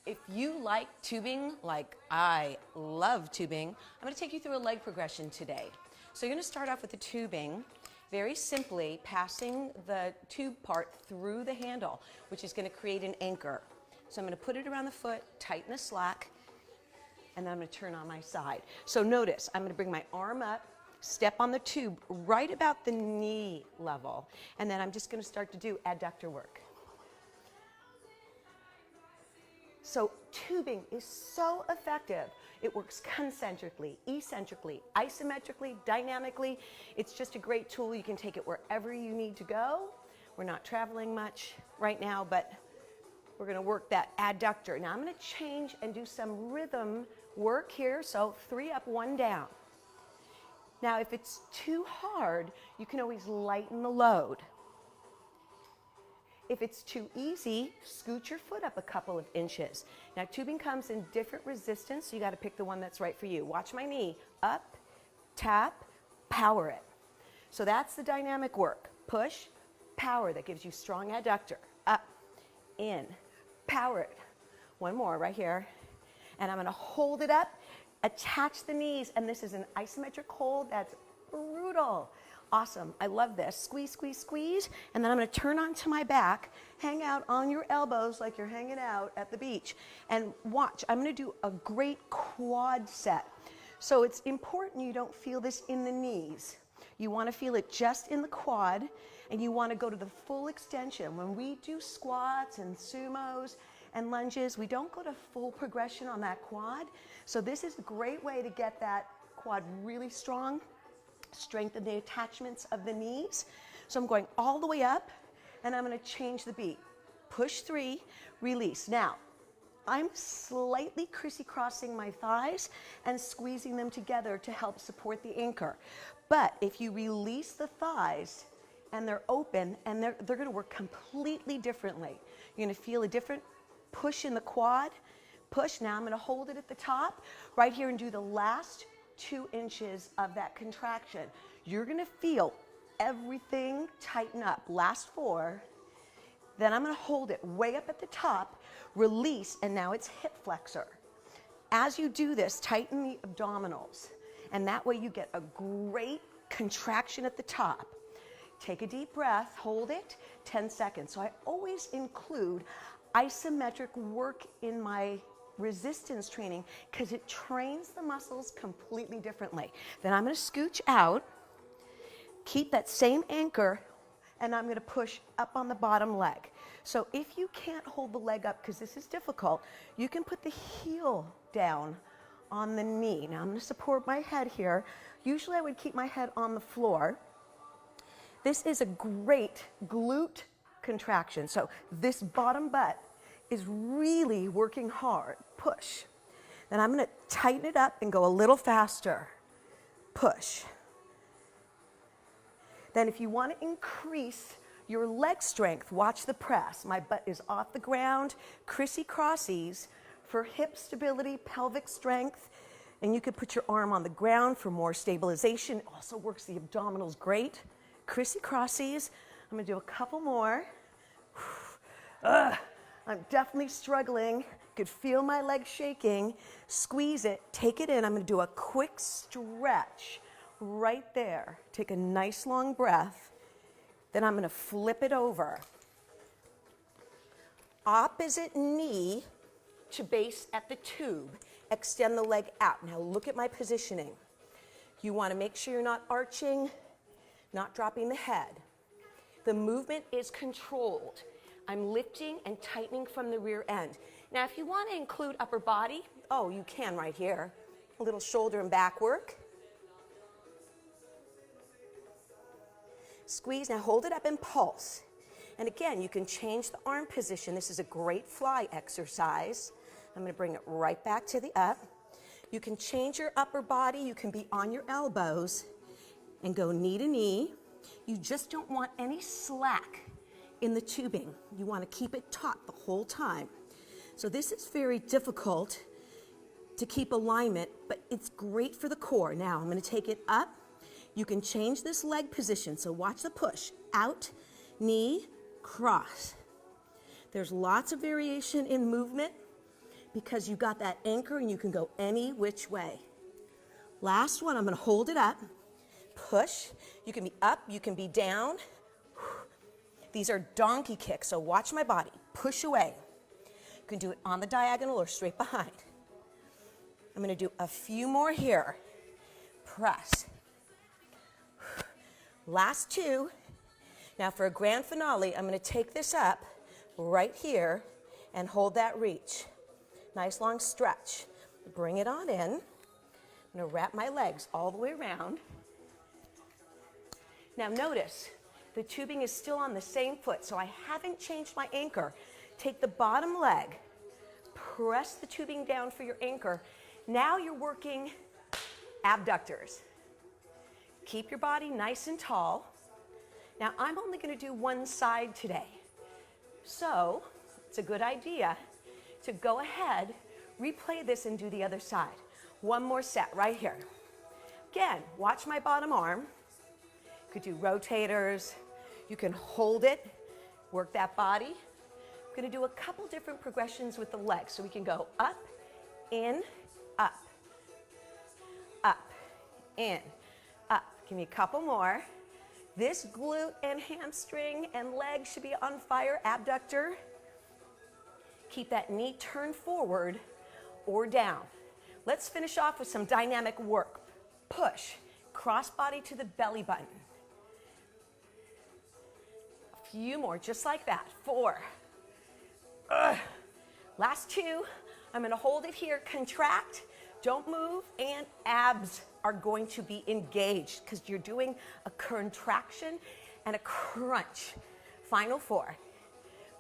If you like tubing, like I love tubing, I'm going to take you through a leg progression today. So you're going to start off with the tubing, very simply passing the tube part through the handle, which is going to create an anchor. So I'm going to put it around the foot, tighten the slack, and then I'm going to turn on my side. So notice, I'm going to bring my arm up, step on the tube right about the knee level, and then I'm just going to start to do adductor work. So tubing is so effective. It works concentrically, eccentrically, isometrically, dynamically. It's just a great tool. You can take it wherever you need to go. We're not traveling much right now, but we're going to work that adductor. Now I'm going to change and do some rhythm work here. So 3 up, 1 down. Now if it's too hard, you can always lighten the load. If it's too easy, scoot your foot up a couple of inches. Now tubing comes in different resistance, so you got to pick the one that's right for you. Watch my knee. Up, tap, power it. So that's the dynamic work. Push, power. That gives you strong adductor. Up, in, power it. One more right here. And I'm going to hold it up, attach the knees, and this is an isometric hold that's brutal. Awesome. I love this. Squeeze, squeeze, squeeze. And then I'm going to turn onto my back, hang out on your elbows like you're hanging out at the beach. And watch. I'm going to do a great quad set. So it's important you don't feel this in the knees. You want to feel it just in the quad, and you want to go to the full extension. When we do squats and sumos and lunges, we don't go to full progression on that quad. So this is a great way to get that quad really strong. Strengthen the attachments of the knees. So I'm going all the way up, and I'm going to change the beat. Push 3, release. Now, I'm slightly crissy-crossing my thighs and squeezing them together to help support the anchor. But if you release the thighs and they're open, and they're going to work completely differently. You're going to feel a different push in the quad. Push. Now I'm going to hold it at the top right here and do the last 2 inches of that contraction. You're going to feel everything tighten up. Last 4. Then I'm going to hold it way up at the top, release, and now it's hip flexor. As you do this, tighten the abdominals, and that way you get a great contraction at the top. Take a deep breath, hold it, 10 seconds. So I always include isometric work in my resistance training because it trains the muscles completely differently. Then I'm going to scooch out, keep that same anchor, and I'm going to push up on the bottom leg. So if you can't hold the leg up because this is difficult, you can put the heel down on the knee. Now I'm going to support my head here. Usually I would keep my head on the floor. This is a great glute contraction. So this bottom butt is really working hard. Push. Then I'm going to tighten it up and go a little faster. Push. Then if you want to increase your leg strength, watch the press. My butt is off the ground, crissy-crossies for hip stability, pelvic strength, and you could put your arm on the ground for more stabilization. It also works the abdominals great. Crissy-crossies. I'm going to do a couple more. I'm definitely struggling. Could feel my legs shaking. Squeeze it, take it in. I'm going to do a quick stretch right there. Take a nice long breath. Then I'm going to flip it over. Opposite knee to base at the tube. Extend the leg out. Now look at my positioning. You want to make sure you're not arching, not dropping the head. The movement is controlled. I'm lifting and tightening from the rear end. Now, if you want to include upper body, oh, you can right here. A little shoulder and back work. Squeeze. Now, hold it up and pulse. And again, you can change the arm position. This is a great fly exercise. I'm going to bring it right back to the up. You can change your upper body. You can be on your elbows and go knee to knee. You just don't want any slack in the tubing. You want to keep it taut the whole time. So this is very difficult to keep alignment, but it's great for the core. Now I'm going to take it up. You can change this leg position. So watch the push. Out, knee, cross. There's lots of variation in movement. because you got that anchor and you can go any which way. Last one, I'm gonna hold it up, push. You can be up, you can be down. These are donkey kicks, so watch my body. Push away. You can do it on the diagonal or straight behind. I'm gonna do a few more here. Press. Last two. Now for a grand finale, I'm gonna take this up right here and hold that reach. Nice long stretch. Bring it on in. I'm gonna wrap my legs all the way around. Now notice, the tubing is still on the same foot, so I haven't changed my anchor. Take the bottom leg, press the tubing down for your anchor. Now you're working abductors. Keep your body nice and tall. Now I'm only gonna do one side today. So it's a good idea to go ahead, replay this and do the other side. One more set right here. Again, watch my bottom arm. You could do rotators. You can hold it, work that body. I'm gonna do a couple different progressions with the legs. So we can go up, in, up, in, up. Give me a couple more. This glute and hamstring and leg should be on fire, abductor. Keep that knee turned forward or down. Let's finish off with some dynamic work. Push, cross body to the belly button. A few more, just like that. 4. Last 2. I'm gonna hold it here, contract, don't move, and abs are going to be engaged because you're doing a contraction and a crunch. Final 4.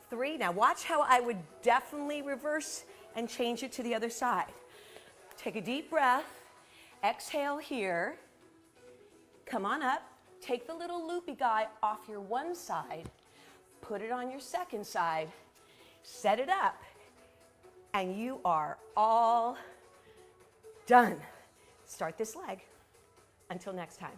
3. Now watch how I would definitely reverse and change it to the other side. Take a deep breath, exhale here, come on up, take the little loopy guy off your one side, put it on your second side, set it up, and you are all done. Start this leg. Until next time.